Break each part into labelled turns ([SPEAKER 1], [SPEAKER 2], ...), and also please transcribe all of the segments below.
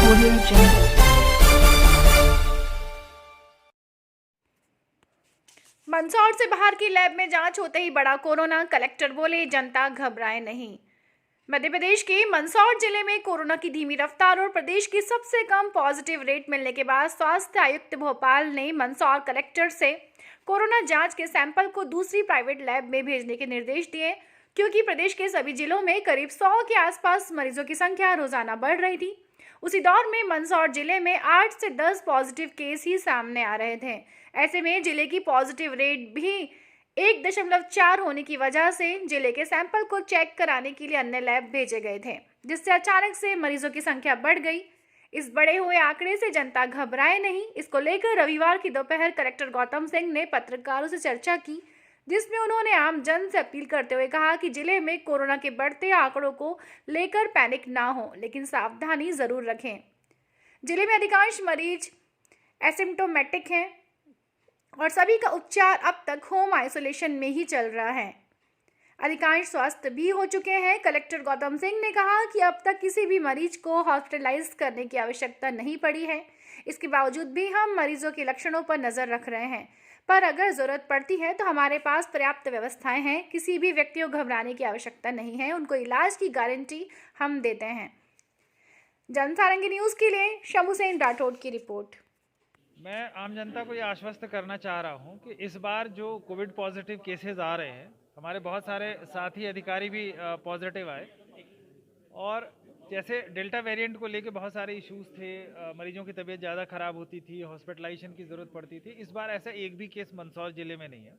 [SPEAKER 1] Audio Jungle.
[SPEAKER 2] Mandsaur से बाहर की लैब में जांच होते ही बढ़ा कोरोना, कलेक्टर बोले जनता घबराए नहीं। मध्य प्रदेश के मंदसौर जिले में कोरोना की धीमी रफ्तार और प्रदेश की सबसे कम पॉजिटिव रेट मिलने के बाद स्वास्थ्य आयुक्त भोपाल ने मंदसौर कलेक्टर से कोरोना जांच के सैंपल को दूसरी प्राइवेट लैब में भेजने के निर्देश दिए, क्योंकि प्रदेश के सभी जिलों में करीब 100 के आसपास मरीजों की संख्या रोजाना बढ़ रही थी। उसी दौर में मंदसौर जिले में 8 से 10 पॉजिटिव केस ही सामने आ रहे थे। ऐसे में जिले की पॉजिटिव रेट भी 1.4 होने की वजह से जिले के सैंपल को चेक कराने के लिए अन्य लैब भेजे गए थे, जिससे अचानक से मरीजों की संख्या बढ़ गई। इस बढ़े हुए आंकड़े से जनता घबराए नहीं। इसको लेकर रविवार की दोपहर कलेक्टर गौतम सिंह ने पत्रकारों से चर्चा की, जिसमें उन्होंने आम जन से अपील करते हुए कहा कि जिले में कोरोना के बढ़ते आंकड़ों को लेकर पैनिक ना हो, लेकिन सावधानी जरूर रखें। जिले में अधिकांश मरीज एसिम्टोमेटिक हैं और सभी का उपचार अब तक होम आइसोलेशन में ही चल रहा है। अधिकांश स्वस्थ भी हो चुके हैं। कलेक्टर गौतम सिंह ने कहा कि अब तक किसी भी मरीज को हॉस्पिटलाइज करने की आवश्यकता नहीं पड़ी है। इसके बावजूद भी हम मरीजों के लक्षणों पर नजर रख रहे हैं, पर अगर जरूरत पड़ती है तो हमारे पास पर्याप्त व्यवस्थाएं हैं। किसी भी व्यक्ति को घबराने की आवश्यकता नहीं है, उनको इलाज की गारंटी हम देते हैं। जनसारंगी न्यूज के लिए शंभू सेन राठौड़ की रिपोर्ट।
[SPEAKER 3] मैं आम जनता को ये आश्वस्त करना चाह रहा हूँ कि इस बार जो कोविड पॉजिटिव केसेस आ रहे हैं, हमारे बहुत सारे साथी अधिकारी भी पॉजिटिव आए, और जैसे डेल्टा वेरिएंट को लेके बहुत सारे इश्यूज थे, मरीजों की तबीयत ज़्यादा ख़राब होती थी, हॉस्पिटलाइजेशन की ज़रूरत पड़ती थी। इस बार ऐसा एक भी केस मंदसौर ज़िले में नहीं है।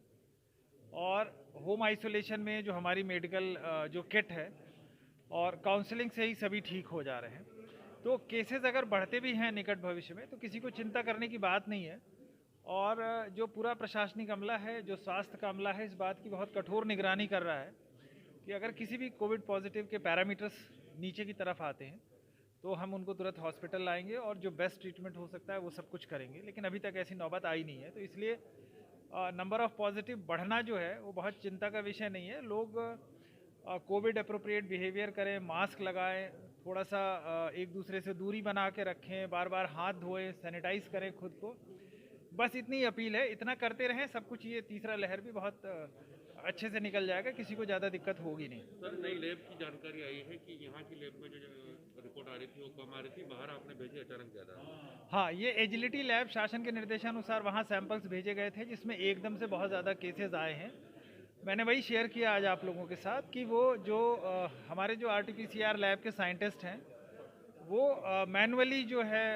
[SPEAKER 3] और होम आइसोलेशन में जो हमारी मेडिकल जो किट है और काउंसलिंग से ही सभी ठीक हो जा रहे हैं। तो केसेस अगर बढ़ते भी हैं निकट भविष्य में तो किसी को चिंता करने की बात नहीं है। और जो पूरा प्रशासनिक अमला है, जो स्वास्थ्य का अमला है, इस बात की बहुत कठोर निगरानी कर रहा है कि अगर किसी भी कोविड पॉजिटिव के पैरामीटर्स नीचे की तरफ आते हैं तो हम उनको तुरंत हॉस्पिटल लाएंगे और जो बेस्ट ट्रीटमेंट हो सकता है वो सब कुछ करेंगे। लेकिन अभी तक ऐसी नौबत आई नहीं है, तो इसलिए नंबर ऑफ़ पॉजिटिव बढ़ना जो है वो बहुत चिंता का विषय नहीं है। लोग कोविड अप्रोप्रिएट बिहेवियर करें, मास्क लगाएं, थोड़ा सा एक दूसरे से दूरी बना के रखें, बार बार हाथ धोएं, सैनिटाइज करें खुद को। बस इतनी अपील है, इतना करते रहें, सब कुछ ये तीसरा लहर भी बहुत अच्छे से निकल जाएगा, किसी को ज़्यादा दिक्कत होगी नहीं।
[SPEAKER 4] सर, नई लैब की जानकारी आई है कि यहाँ की लैब में जो रिपोर्ट आ रही थी वो कम आ रही थी, बाहर आपने भेजी अचानक ज़्यादा।
[SPEAKER 3] हाँ, ये एजिलिटी लैब शासन के निर्देशानुसार वहाँ सैंपल्स भेजे गए थे, जिसमें एकदम से बहुत ज़्यादा केसेस आए हैं। मैंने वही शेयर किया आज आप लोगों के साथ कि वो जो हमारे जो RT-PCR लैब के साइंटिस्ट हैं वो मैनुअली जो है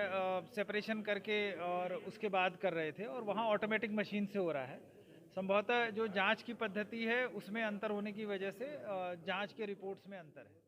[SPEAKER 3] सेपरेशन करके और उसके बाद कर रहे थे, और वहाँ ऑटोमेटिक मशीन से हो रहा है। संभवतः जो जांच की पद्धति है उसमें अंतर होने की वजह से जांच के रिपोर्ट्स में अंतर है।